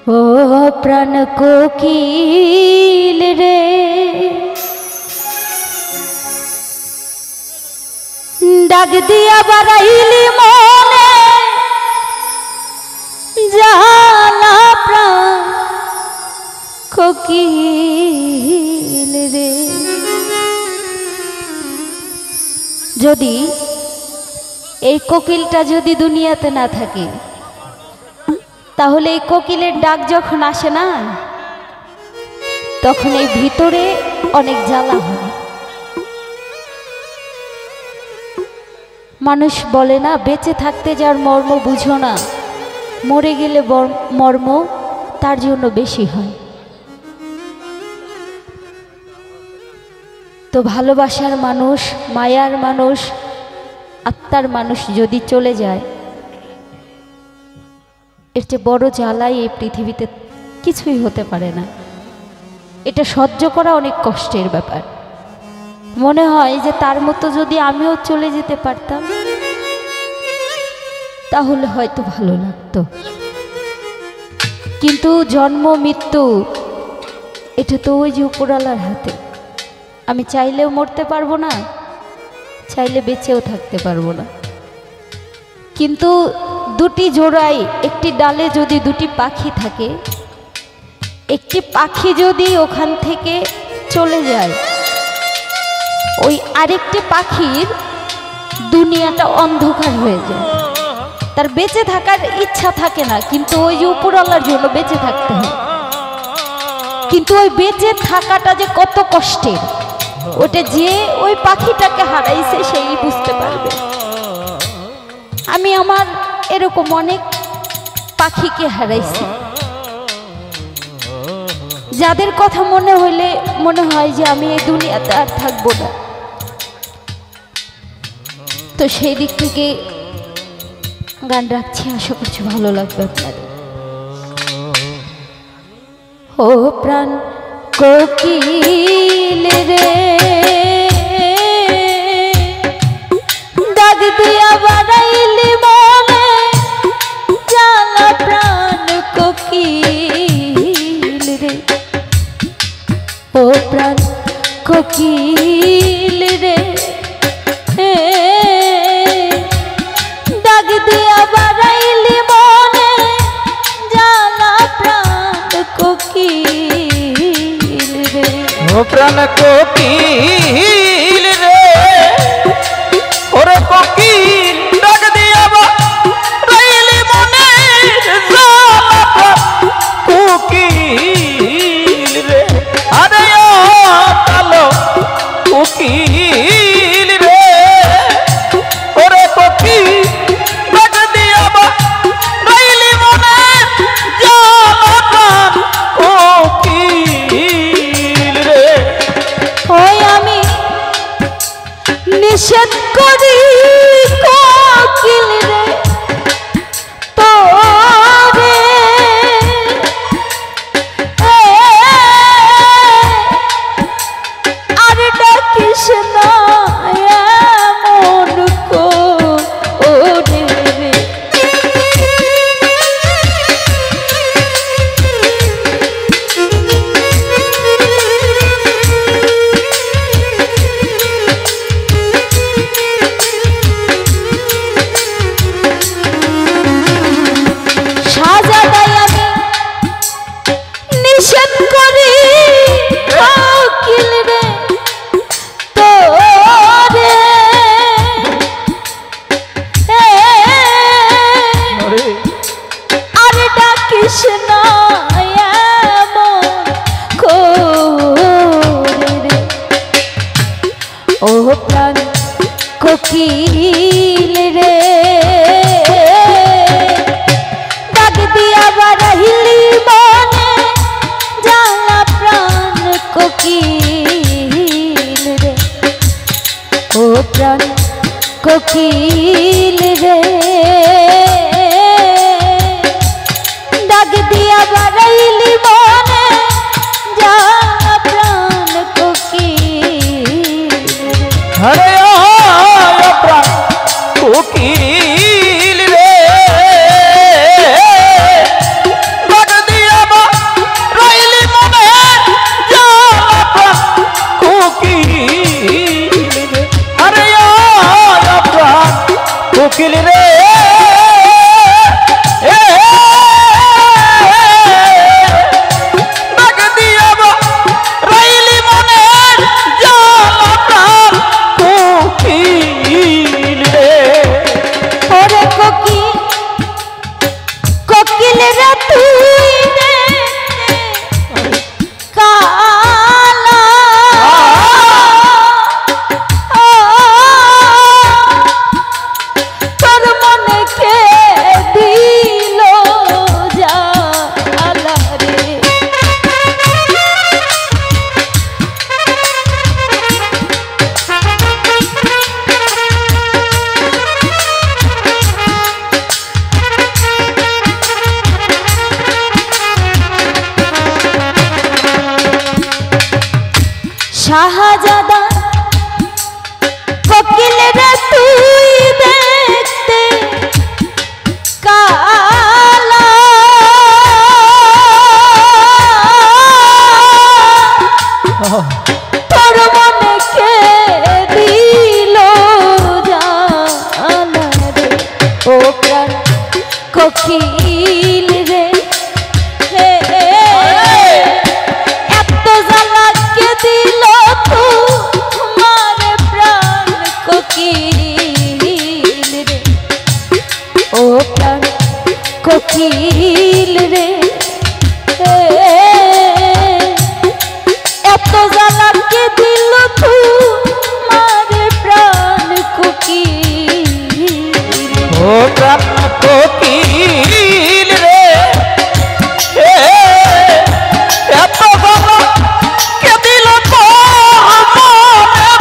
ও প্রাণ কোকিল রে ডাক দিয়া বাড়াইলি মনে জালা প্রাণ কোকিল রে। যদি এই কোকিলটা যদি দুনিয়াতে না থাকে তাহলে এই কোকিলের ডাক যখন আসে না তখন এই ভিতরে অনেক জ্বালা হয়। মানুষ বলে না বেঁচে থাকতে যার মর্ম বুঝো না, মরে গেলে মর্ম তার জন্য বেশি হয়। তো ভালোবাসার মানুষ, মায়ার মানুষ, আত্মার মানুষ যদি চলে যায় এর চেয়ে বড় জ্বালাই এই পৃথিবীতে কিছুই হতে পারে না। এটা সহ্য করা অনেক কষ্টের ব্যাপার। মনে হয় যে তার মতো যদি আমিও চলে যেতে পারতাম তাহলে হয়তো ভালো লাগতো, কিন্তু জন্ম মৃত্যু এটা তো ওই যে উপরওয়ালার হাতে। আমি চাইলেও মরতে পারবো না, চাইলে বেঁচেও থাকতে পারবো না। কিন্তু দুটি জোড়ায় একটি ডালে যদি দুটি পাখি থাকে, একটি পাখি যদি ওখান থেকে চলে যায় ওই আরেকটি পাখির দুনিয়াটা অন্ধকার হয়ে যায়। তার বেঁচে থাকার ইচ্ছা থাকে না, কিন্তু ওই যে উপরওয়ালার জন্য বেঁচে থাকতে হয়। কিন্তু ওই বেঁচে থাকাটা যে কত কষ্টের ওটা যে ওই পাখিটাকে হারাইছে সেই বুঝতে পারবে। আমি আমার এরকম অনেক পাখিকে হারাইছি, যাদের কথা মনে হইলে মনে হয় যে আমি এই দুনিয়াতে আর থাকবো না। তো সেই দিক থেকে গান রাখছি, আশা করছি ভালো লাগবে আপনাদের। ও প্রাণ কোকিল রে ডাক দিয়া বাড়াইলি মনে জালা প্রাণ কোকিল রে। ও প্রাণ কোকিল রে ডাক দিয়া বাড়াইলি মনে জালা প্রাণ কোকিল রে। ও প্রাণ কোকিল রে ওরে কোকিল ডাক দিয়া বাড়াইলি মনে জালা প্রাণ কোকিল রে। আরে ও কালো কোকিল রে ওরে কোকিল ডাক দিয়া বাড়াইলি মনে জালা প্রাণ কোকিল রে। ওই আমি নিষেধ করি কোকিল রে তোরে আর ডাকিস না এমন করে রে। ও প্রাণ কোকিল রে ডাক দিয়া বাড়াইলি মনে জালা প্রাণ কোকিল রে। ও প্রাণ কোকিল রে ডাক দিয়া বাড়াইলি মনে জালা প্রাণ কোকিল রে। আরে ও প্রাণ কোকিল রে ডাক দিয়া শাহজাদা কোকিল রে তুই দেখতে কালা তোর মনে কে দিল জানা রে ও প্রাণ কোকিল রে হে এত জ্বালা কে দিল তোমার প্রাণ কোকিল রে ও প্রাণ কোকিল রে এত জ্বালা কে দিল তোমার প্রাণ কোকিল ও প্রাণ কোকিল রে এত জ্বালা কে দিল তোমার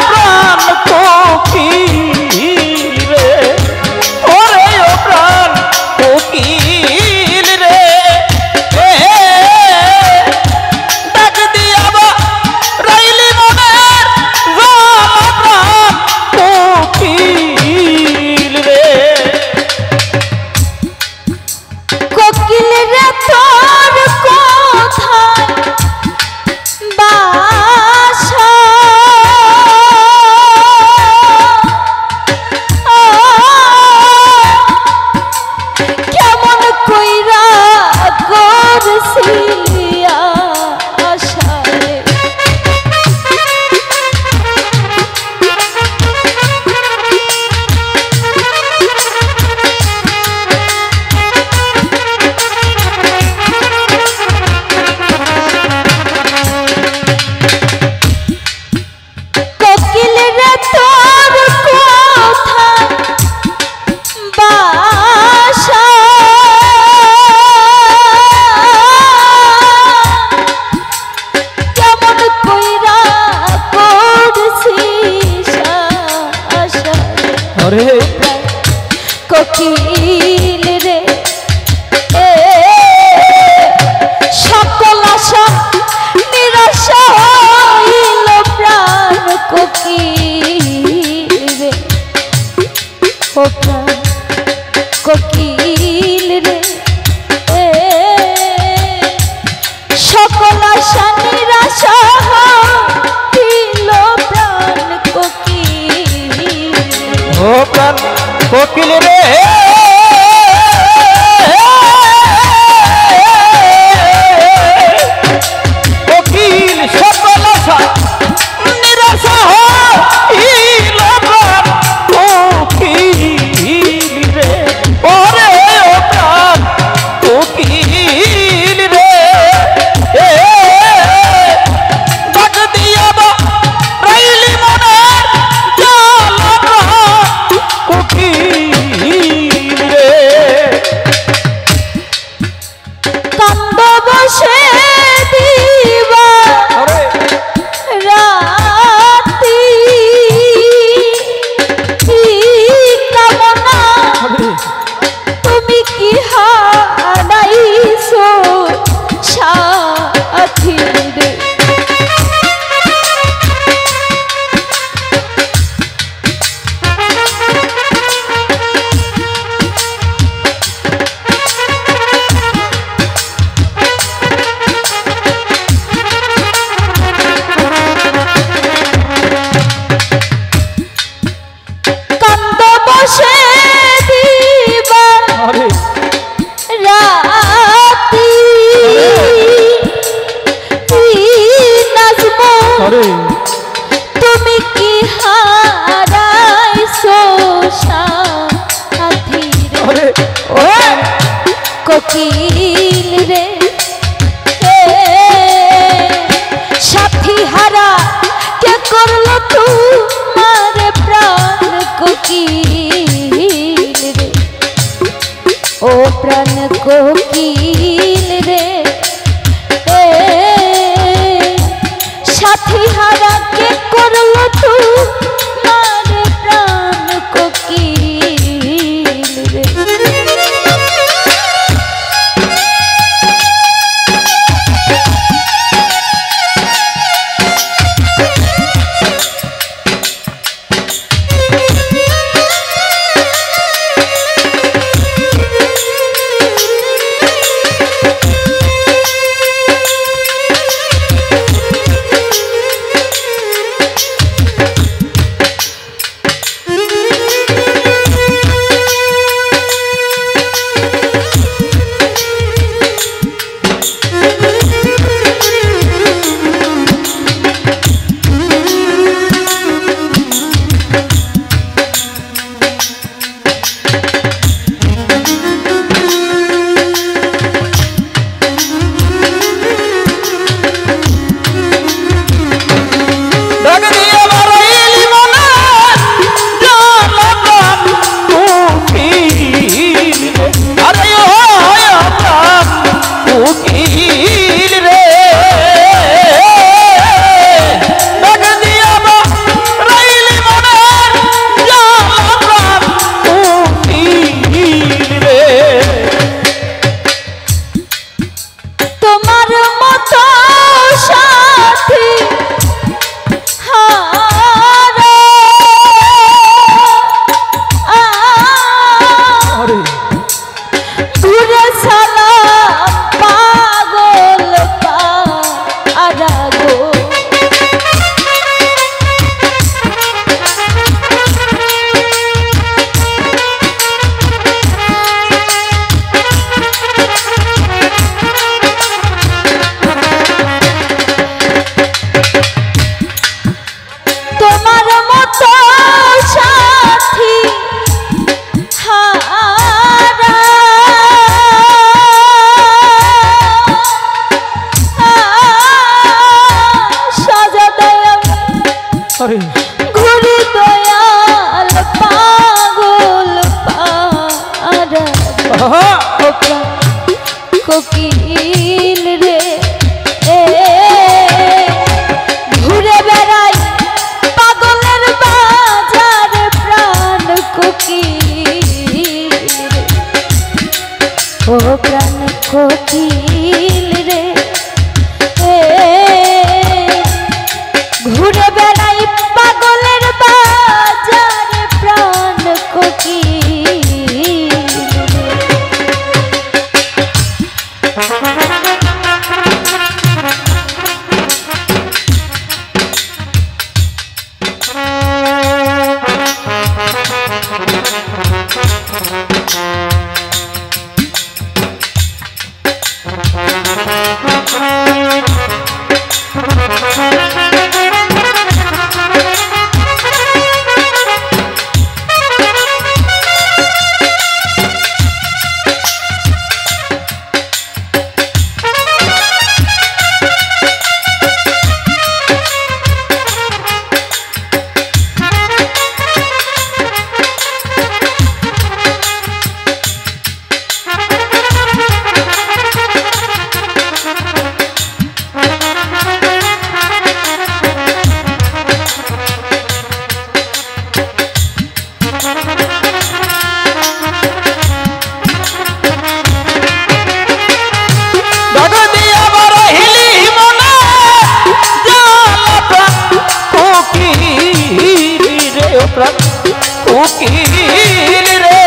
প্রাণ কোকিল রে ওরে ও প্রাণ কোকিল রে ডাক দিয়াবা রাইলি মনের প্রাণ কোকিল রে কোকিল রে তোর কোথায় বাসা কেমন কইরা করছিলি আশা রে কোকিল রে তোর কোথায় বাসা কেমন কইরা করছিস আশা আরে কোকিল রে সকল আশা নিরাশা হইল প্রাণ কোকিল রে ও প্রাণ কোকিল রে সকল আশা নিরাশা হইল প্রাণ কোকিল ও প্রাণ কোকিল রে কোকিল সকল আশা নিরাশা হইল প্রাণ কোকিল রে ওরে ও প্রাণ কোকিল রে ডাক দিয়াবা রাইলি মনের জ্বালা কোকিল রে কান্দ বসে দিবা রাতি কামনা তুমি কি হারাইছো সাথী রে কান্দ বসে দিবা রাতি নাচবো তুমি কি হারাইছো সাথী রে ও কোকিল রে সাথী হারা কে করলো তোমার প্রাণ কোকিল রে ও প্রাণ কোকিল রে সাথী হারা কে করলো তোমার প্রাণ কোকিল রে কোকিল রে ঘুরে বেড়াই পাগলের বাজার প্রাণ কোকিল ও প্রাণ কোকিল রে ঘুরে বেড়াই পাগলের বাজার প্রাণ কোকিল কোকিল রে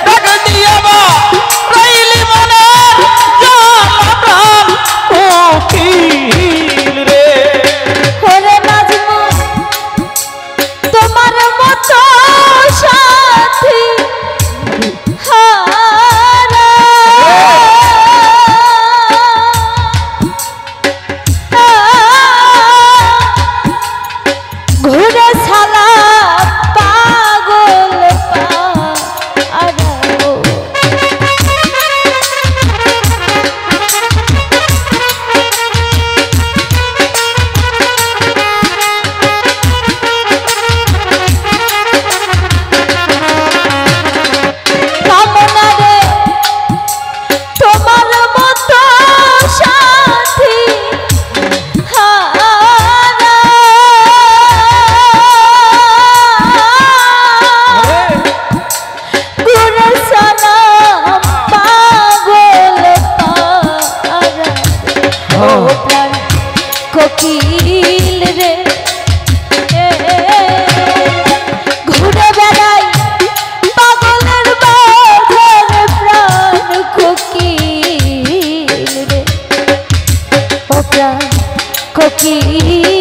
ডাক দিয়া বা রইলি মনের জ্বালা প্রাণ কোকিল রে ওরে নাজমু তোমার মতো সাথী হারা ঘুরে ছালা পাগল পারাবো কামনা রে তোমার মতো সাথী হারা ঘুরে সালাম পাগল পারাবো ও প্রাণ কোকিল রে ঘুরে বেড়াই পাগলের বাজার প্রাণ কোকিল রে ও প্রাণ কোকিল